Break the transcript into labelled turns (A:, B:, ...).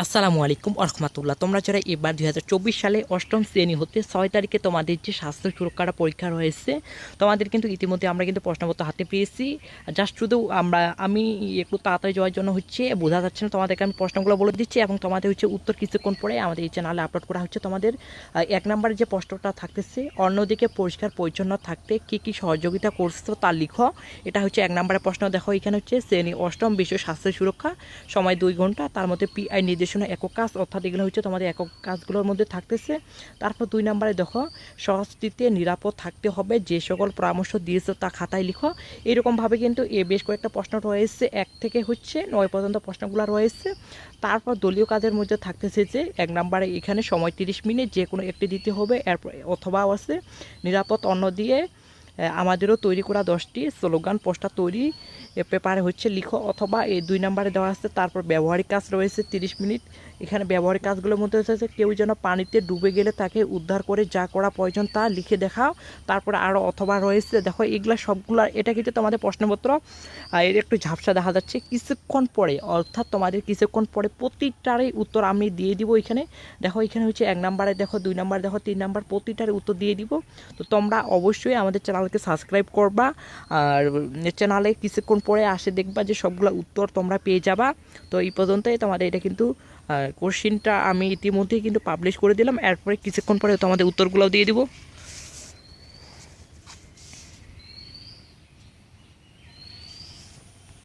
A: আসসালামু আলাইকুম রহমতুল্লাহ। তোমরা যারা এবার 2024 সালে অষ্টম শ্রেণী হতে 6 তারিখে তোমাদের যে স্বাস্থ্য সুরক্ষাটা পরীক্ষা রয়েছে, তোমাদের কিন্তু ইতিমধ্যে আমরা কিন্তু প্রশ্নপত্র হাতে পেয়েছি। জাস্ট শুধু আমি একটু তাড়াতাড়ি যাওয়ার জন্য বোঝা যাচ্ছে না, তোমাদেরকে আমি প্রশ্নগুলো বলে দিচ্ছি এবং তোমাদের উত্তর কিছুক্ষণ পরে আমাদের এই চ্যানেলে আপলোড করা হচ্ছে। তোমাদের 1 নম্বরে যে প্রশ্নটা থাকতেছে, অন্যদিকে পরিষ্কার পরিচ্ছন্ন থাকতে কী কী সহযোগিতা করছো তা লিখো। এটা 1 নম্বরের প্রশ্ন। দেখো এখানে শ্রেণী অষ্টম বিশ্ব স্বাস্থ্য সুরক্ষা, সময় 2 ঘন্টা, তার মধ্যে পিআই নির্দেশনা একক কাজ, অর্থাৎ এগুলো তোমাদের একক কাজগুলোর মধ্যে থাকতেছে। তারপর 2 নম্বরে দেখো সংস্কৃতিতে নিরাপদ থাকতে হবে, যে সকল পরামর্শ দিয়েছে তা খাতায় লিখো। এরকমভাবে কিন্তু বেশ কয়েকটা প্রশ্ন রয়েছে, 1 থেকে 9 পর্যন্ত প্রশ্নগুলো রয়েছে। তারপর দলীয় কাজের মধ্যে থাকতেছে যে 1 নম্বরে এখানে সময় 30 মিনিট, যে কোনো একটি দিতে হবে। এরপর অথবা আছে নিরাপদ অন্ন দিয়ে আমাদেরও তৈরি করা 10টি স্লোগান পোস্টার তৈরি পেপারে লিখো, অথবা এই 2 নম্বরে দেওয়া আছে। তারপর ব্যবহারিক কাজ রয়েছে 30 মিনিট। এখানে ব্যবহারিক কাজগুলোর মধ্যে হচ্ছে কেউ যেন পানিতে ডুবে গেলে তাকে উদ্ধার করে যা করা প্রয়োজন তা লিখে দেখাও। তারপরে আরও অথবা রয়েছে, দেখো এগুলো সবগুলো, এটা কিন্তু তোমাদের প্রশ্নপত্র এর একটু ঝাপসা দেখা যাচ্ছে। কিছুক্ষণ পরে, অর্থাৎ তোমাদের কিছুক্ষণ পরে প্রতিটারই উত্তর আমি দিয়ে দিব। এখানে দেখো এখানে 1 নম্বরে দেখো, 2 নম্বরে দেখো, 3 নম্বর, প্রতিটারই উত্তর দিয়ে দিব। তো তোমরা অবশ্যই আমাদের চ্যানেলকে সাবস্ক্রাইব করবা, আর চ্যানেলে কিছুক্ষণ পরে আসে দেখবা যে সবগুলো উত্তর তোমরা পেয়ে যাবা। তো এই পর্যন্তই তোমাদের এটা কিন্তু কোশ্চিনটা আমি ইতিমধ্যেই কিন্তু পাবলিশ করে দিলাম। এরপরে কিছুক্ষণ পরে তোমাদের উত্তরগুলোও দিয়ে দিব।